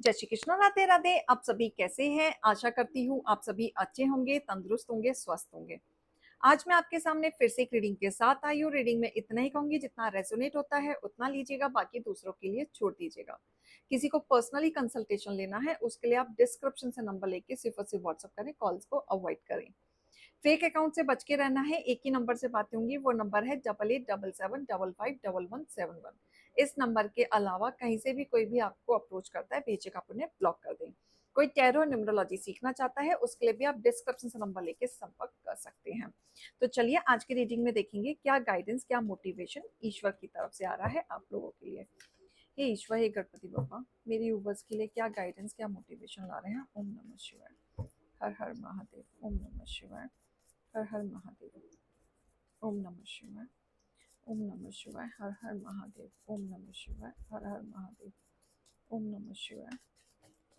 जय श्री कृष्ण, राधे राधे। आप सभी कैसे हैं? आशा करती हूँ आप सभी अच्छे होंगे, तंदुरुस्त होंगे, स्वस्थ होंगे। आज मैं आपके सामने फिर से एक रीडिंग के साथ आई हूँ। रीडिंग में इतना ही कहूंगी, जितना रेजोनेट होता है उतना लीजिएगा, बाकी दूसरों के लिए छोड़ दीजिएगा। किसी को पर्सनली कंसल्टेशन लेना है उसके लिए आप डिस्क्रिप्शन से नंबर लेके सिर्फ और सिर्फ व्हाट्सअप करें, कॉल्स को अवॉइड करें। फेक अकाउंट से बच के रहना है। एक ही नंबर से बातें होंगी, वो नंबर है 8877755171। इस नंबर के अलावा कहीं से भी कोई भी आपको अप्रोच करता है, बेशक आप उन्हें ब्लॉक कर दें। कोई टैरो न्यूमरोलॉजी सीखना चाहता है उसके लिए भी आप डिस्क्रिप्शन से नंबर लेके संपर्क कर सकते हैं। तो चलिए आज की रीडिंग में देखेंगे क्या गाइडेंस, क्या मोटिवेशन ईश्वर की तरफ से आ रहा है आप लोगों के लिए। हे ईश्वर, हे गणपति बाबा, मेरी यूवर्स के लिए क्या गाइडेंस, क्या मोटिवेशन ला रहे हैं। ओम नमः शिवाय। हर हर महादेव। ओम नमः शिवाय। हर हर महादेव। ओम नमः शिवाय। ओम नमः शिवाय। हर हर महादेव। ओम नमः शिवाय। हर हर महादेव। ओम नमः शिवाय।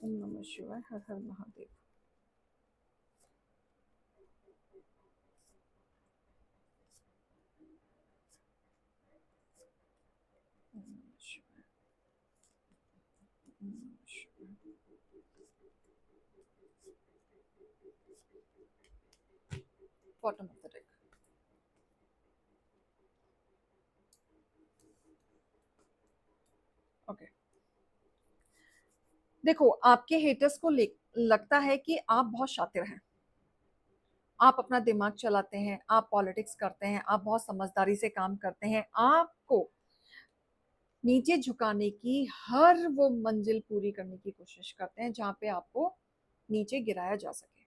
ओम नमः शिवाय। हर हर महादेव। ओम नमः शिवाय। ओम नमः शिवाय। Bottom of the deck. Okay, देखो आपके हेटर्स को लगता है कि आप बहुत शातिर हैं, आप अपना दिमाग चलाते हैं, आप पॉलिटिक्स करते हैं, आप बहुत समझदारी से काम करते हैं। आपको नीचे झुकाने की हर वो मंजिल पूरी करने की कोशिश करते हैं जहां पे आपको नीचे गिराया जा सके।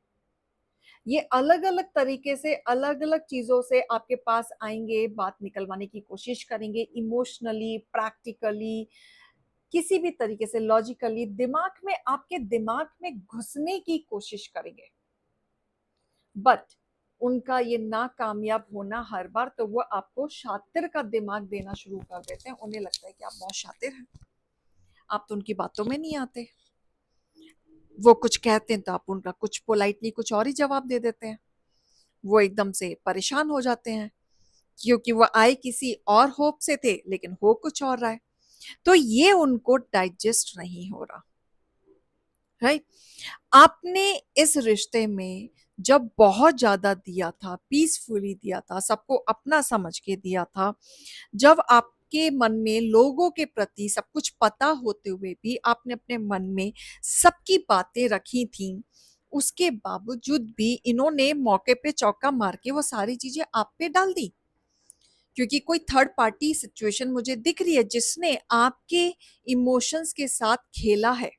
ये अलग अलग तरीके से, अलग अलग चीजों से आपके पास आएंगे, बात निकलवाने की कोशिश करेंगे, इमोशनली, प्रैक्टिकली, किसी भी तरीके से, लॉजिकली दिमाग में, आपके दिमाग में घुसने की कोशिश करेंगे। बट उनका ये नाकामयाब होना हर बार, तो वो आपको शातिर का दिमाग देना शुरू कर देते हैं। उन्हें लगता है कि आप बहुत शातिर हैं, आप तो उनकी बातों में नहीं आते। वो कुछ कहते हैं तो आप उनका कुछ पोलाइटली कुछ और ही जवाब दे देते हैं। वो एकदम से परेशान हो जाते हैं क्योंकि वो आए किसी और होप से थे लेकिन हो कुछ और रहा है। तो ये उनको डाइजेस्ट नहीं हो रहा। राइट? आपने इस रिश्ते में जब बहुत ज्यादा दिया था, पीसफुली दिया था, सबको अपना समझ के दिया था, जब आपके मन में लोगों के प्रति सब कुछ पता होते हुए भी आपने अपने मन में सबकी बातें रखी थी, उसके बावजूद भी इन्होंने मौके पे चौका मार के वो सारी चीजें आप पे डाल दी। क्योंकि कोई थर्ड पार्टी सिचुएशन मुझे दिख रही है जिसने आपके इमोशंस के साथ खेला है।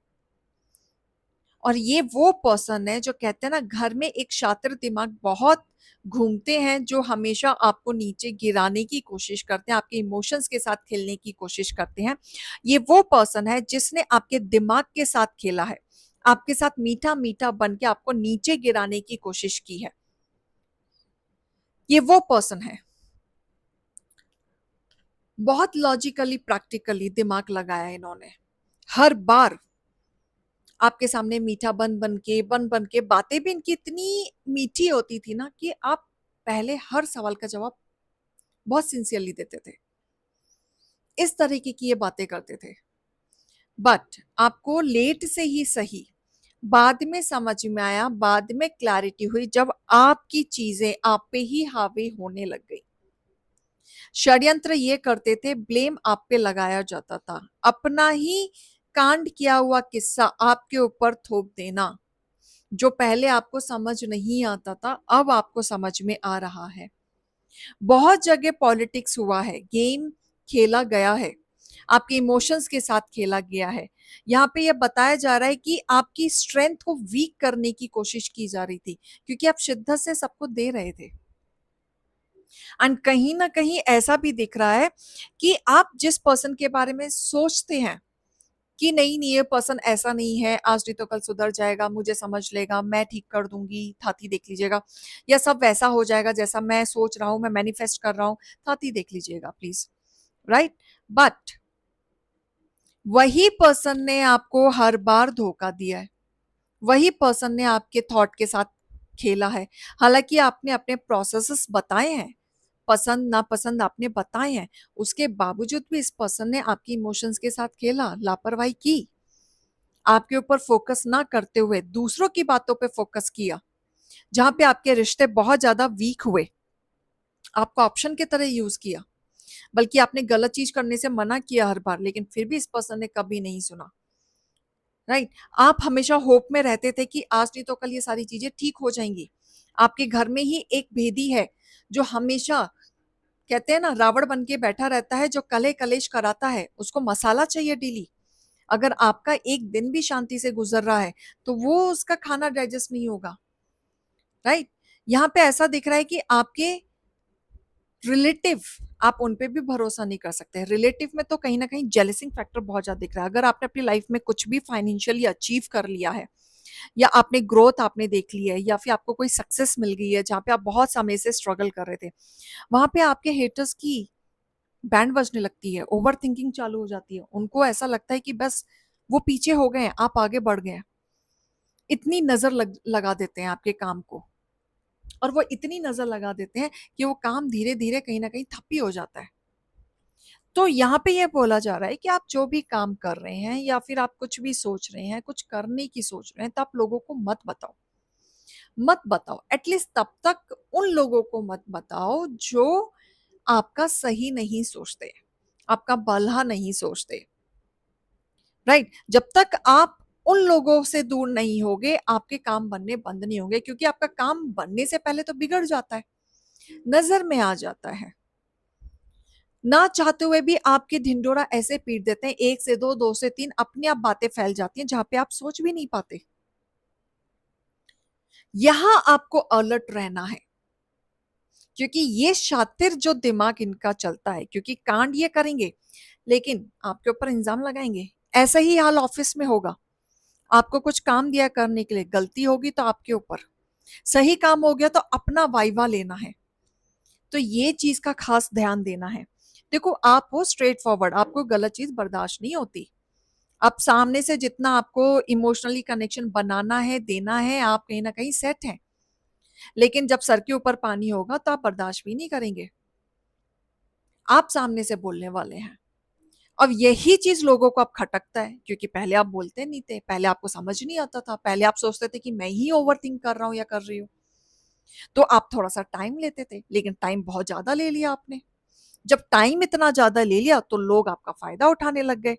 और ये वो पर्सन है जो कहते हैं ना, घर में एक शातिर दिमाग बहुत घूमते हैं जो हमेशा आपको नीचे गिराने की कोशिश करते हैं, आपके इमोशंस के साथ खेलने की कोशिश करते हैं। ये वो पर्सन है जिसने आपके दिमाग के साथ खेला है, आपके साथ मीठा मीठा बन के आपको नीचे गिराने की कोशिश की है। ये वो पर्सन है। बहुत लॉजिकली, प्रैक्टिकली दिमाग लगाया इन्होंने। हर बार आपके सामने मीठा बन बन के बातें भी इनकी इतनी मीठी होती थी ना कि आप पहले हर सवाल का जवाब बहुत सिंसियरली देते थे। इस तरीके की ये बातें करते थे। बट आपको लेट से ही सही, बाद में समझ में आया, बाद में क्लैरिटी हुई जब आपकी चीजें आप पे ही हावी होने लग गई। षड्यंत्र ये करते थे, ब्लेम आप पे लगाया जाता था, अपना ही कांड किया हुआ किस्सा आपके ऊपर थोप देना। जो पहले आपको समझ नहीं आता था अब आपको समझ में आ रहा है। बहुत जगह पॉलिटिक्स हुआ है, गेम खेला गया है, आपके इमोशंस के साथ खेला गया है। यहाँ पे यह बताया जा रहा है कि आपकी स्ट्रेंथ को वीक करने की कोशिश की जा रही थी क्योंकि आप शिद्दत से सबको दे रहे थे। एंड कहीं ना कहीं ऐसा भी दिख रहा है कि आप जिस पर्सन के बारे में सोचते हैं कि नहीं नहीं ये पर्सन ऐसा नहीं है, आज नहीं तो कल सुधर जाएगा, मुझे समझ लेगा, मैं ठीक कर दूंगी, थाती देख लीजिएगा, या सब वैसा हो जाएगा जैसा मैं सोच रहा हूं, मैं मैनिफेस्ट कर रहा हूं, थाती देख लीजिएगा प्लीज। राइट? बट वही पर्सन ने आपको हर बार धोखा दिया है, वही पर्सन ने आपके थॉट के साथ खेला है। हालांकि आपने अपने प्रोसेसेस बताए हैं, पसंद नापसंद आपने बताए हैं, उसके बावजूद भी इस पर्सन ने आपकी इमोशंस के साथ खेला, लापरवाही की। आपके ऊपर फोकस ना करते हुए दूसरों की बातों पे फोकस किया, जहां पे आपके रिश्ते बहुत ज्यादा वीक हुए, आपको ऑप्शन की तरह यूज किया, बल्कि आपने गलत चीज करने से मना किया हर बार, लेकिन फिर भी इस पर्सन ने कभी नहीं सुना। राइट। आप हमेशा होप में रहते थे कि आज नहीं तो कल ये सारी चीजें ठीक हो जाएंगी। आपके घर में ही एक भेदी है जो हमेशा, कहते हैं ना, रावण बन के बैठा रहता है, जो कले कलेश कराता है, उसको मसाला चाहिए डेली। अगर आपका एक दिन भी शांति से गुजर रहा है तो वो उसका खाना डाइजेस्ट नहीं होगा। राइट। यहाँ पे ऐसा दिख रहा है कि आपके रिलेटिव, आप उन पे भी भरोसा नहीं कर सकते। रिलेटिव में तो कहीं ना कहीं जेलसिंग फैक्टर बहुत ज्यादा दिख रहा है। अगर आपने अपनी लाइफ में कुछ भी फाइनेंशियली अचीव कर लिया है, या आपने ग्रोथ आपने देख ली है, या फिर आपको कोई सक्सेस मिल गई है जहां पे आप बहुत समय से स्ट्रगल कर रहे थे, वहां पे आपके हेटर्स की बैंड बजने लगती है, ओवर थिंकिंग चालू हो जाती है। उनको ऐसा लगता है कि बस वो पीछे हो गए हैं, आप आगे बढ़ गए हैं। इतनी नजर लगा देते हैं आपके काम को, और वो इतनी नजर लगा देते हैं कि वो काम धीरे धीरे कहीं ना कहीं ठप ही हो जाता है। तो यहाँ पे ये बोला जा रहा है कि आप जो भी काम कर रहे हैं, या फिर आप कुछ भी सोच रहे हैं, कुछ करने की सोच रहे हैं, तो आप लोगों को मत बताओ। मत बताओ, एटलीस्ट तब तक उन लोगों को मत बताओ जो आपका सही नहीं सोचते, आपका भला नहीं सोचते। राइट। जब तक आप उन लोगों से दूर नहीं होगे, आपके काम बनने बंद नहीं होंगे, क्योंकि आपका काम बनने से पहले तो बिगड़ जाता है, नजर में आ जाता है। ना चाहते हुए भी आपके ढिंडोरा ऐसे पीट देते हैं, एक से दो, दो से तीन, अपने आप बातें फैल जाती हैं जहां पे आप सोच भी नहीं पाते। यहां आपको अलर्ट रहना है, क्योंकि ये शातिर जो दिमाग इनका चलता है, क्योंकि कांड ये करेंगे लेकिन आपके ऊपर इंजाम लगाएंगे। ऐसा ही हाल ऑफिस में होगा। आपको कुछ काम दिया करने के लिए, गलती होगी तो आपके ऊपर, सही काम हो गया तो अपना वाइवा लेना है। तो ये चीज का खास ध्यान देना है। देखो, आप हो स्ट्रेट फॉरवर्ड, आपको गलत चीज बर्दाश्त नहीं होती। आप सामने से जितना आपको इमोशनली कनेक्शन बनाना है, देना है, आप कहीं ना कहीं सेट हैं। लेकिन जब सर के ऊपर पानी होगा तो आप बर्दाश्त भी नहीं करेंगे। आप सामने से बोलने वाले हैं। अब यही चीज लोगों को अब खटकता है, क्योंकि पहले आप बोलते नहीं थे, पहले आपको समझ नहीं आता था, पहले आप सोचते थे कि मैं ही ओवर थिंक कर रहा हूं या कर रही हूं, तो आप थोड़ा सा टाइम लेते थे। लेकिन टाइम बहुत ज्यादा ले लिया आपने। जब टाइम इतना ज्यादा ले लिया तो लोग आपका फायदा उठाने लग गए।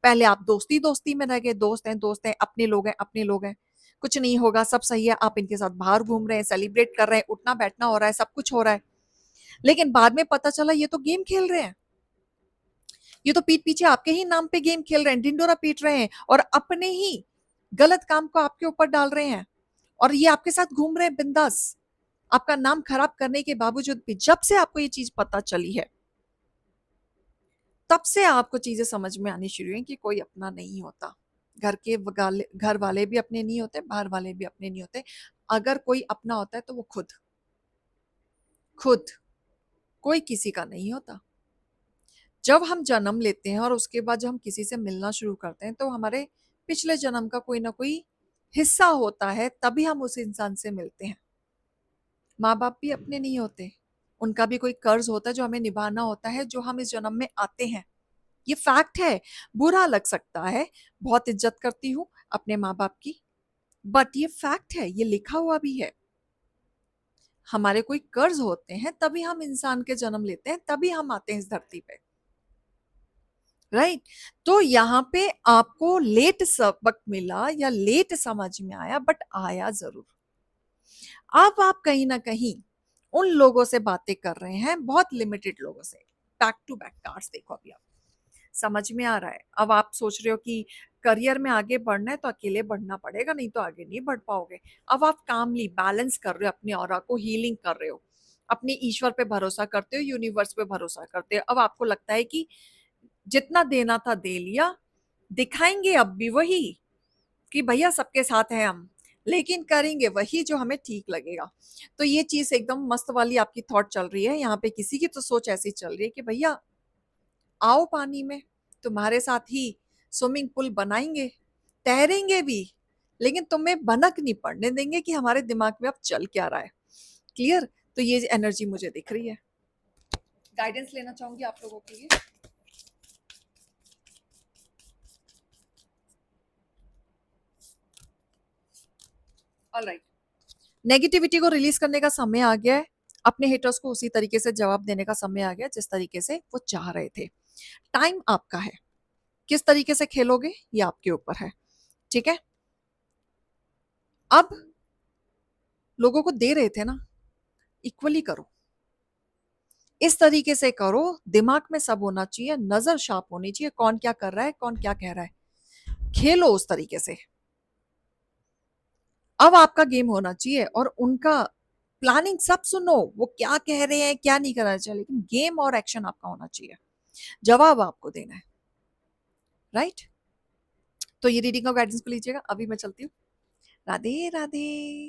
पहले आप दोस्ती दोस्ती में रह गए, दोस्त हैं, अपने लोग हैं, अपने लोग हैं, कुछ नहीं होगा, सब सही है, आप इनके साथ बाहर घूम रहे हैं, सेलिब्रेट कर रहे हैं, उठना बैठना हो रहा है, सब कुछ हो रहा है। लेकिन बाद में पता चला ये तो गेम खेल रहे हैं, ये तो पीठ पीछे आपके ही नाम पे गेम खेल रहे हैं, ढिंडोरा पीट रहे हैं, और अपने ही गलत काम को आपके ऊपर डाल रहे हैं, और ये आपके साथ घूम रहे हैं बिंदास, आपका नाम खराब करने के बावजूद भी। जब से आपको ये चीज पता चली है, तब से आपको चीजें समझ में आनी शुरू हुई कि कोई अपना नहीं होता। घर वाले भी अपने नहीं होते, बाहर वाले भी अपने नहीं होते। अगर कोई अपना होता है तो वो खुद, खुद, कोई किसी का नहीं होता। जब हम जन्म लेते हैं और उसके बाद जब हम किसी से मिलना शुरू करते हैं, तो हमारे पिछले जन्म का कोई ना कोई हिस्सा होता है, तभी हम उस इंसान से मिलते हैं। माँ बाप भी अपने नहीं होते, उनका भी कोई कर्ज होता है जो हमें निभाना होता है, जो हम इस जन्म में आते हैं। ये फैक्ट है। बुरा लग सकता है, बहुत इज्जत करती हूँ अपने माँ बाप की, बट ये फैक्ट है, ये लिखा हुआ भी है। हमारे कोई कर्ज होते हैं, तभी हम इंसान के जन्म लेते हैं, तभी हम आते हैं इस धरती पे। राइट। तो यहाँ पे आपको लेट सबक मिला या लेट समझ में आया, बट आया जरूर। अब आप कहीं ना कहीं उन लोगों से बातें कर रहे हैं, बहुत लिमिटेड लोगों से। बैक टू बैक कार्ड्स देखो, अभी आप समझ में आ रहा है। अब आप सोच रहे हो कि करियर में आगे बढ़ना है तो अकेले बढ़ना पड़ेगा, नहीं तो आगे नहीं बढ़ पाओगे। अब आप कामली बैलेंस कर रहे हो, अपने ऑरा को हीलिंग कर रहे हो, अपने ईश्वर पे भरोसा करते हो, यूनिवर्स पे भरोसा करते हो। अब आपको लगता है कि जितना देना था दे लिया, दिखाएंगे अब भी वही कि भैया सबके साथ हैं हम, लेकिन करेंगे वही जो हमें ठीक लगेगा। तो ये चीज एकदम मस्त वाली आपकी थॉट चल रही है यहाँ पे। किसी की तो सोच ऐसी चल रही है कि भैया आओ पानी में, तुम्हारे साथ ही स्विमिंग पूल बनाएंगे, तैरेंगे भी, लेकिन तुम्हें भनक नहीं पड़ने देंगे कि हमारे दिमाग में अब चल क्या रहा है। क्लियर। तो ये एनर्जी मुझे दिख रही है। गाइडेंस लेना चाहूंगी आप लोगों के लिए। ऑलराइट, नेगेटिविटी को रिलीज करने का समय आ गया है। अपने हेटर्स को उसी तरीके से जवाब देने का समय आ गया जिस तरीके से वो चाह रहे थे। टाइम आपका है, किस तरीके से खेलोगे ये आपके ऊपर है। ठीक है, अब लोगों को दे रहे थे ना, इक्वली करो, इस तरीके से करो, दिमाग में सब होना चाहिए, नजर शार्प होनी चाहिए, कौन क्या कर रहा है, कौन क्या कह रहा है, खेलो उस तरीके से। अब आपका गेम होना चाहिए और उनका प्लानिंग सब सुनो, वो क्या कह रहे हैं क्या नहीं करना चाहिए, लेकिन गेम और एक्शन आपका होना चाहिए, जवाब आपको देना है। राइट, तो ये रीडिंग और गाइडेंस को लीजिएगा, अभी मैं चलती हूँ। राधे राधे।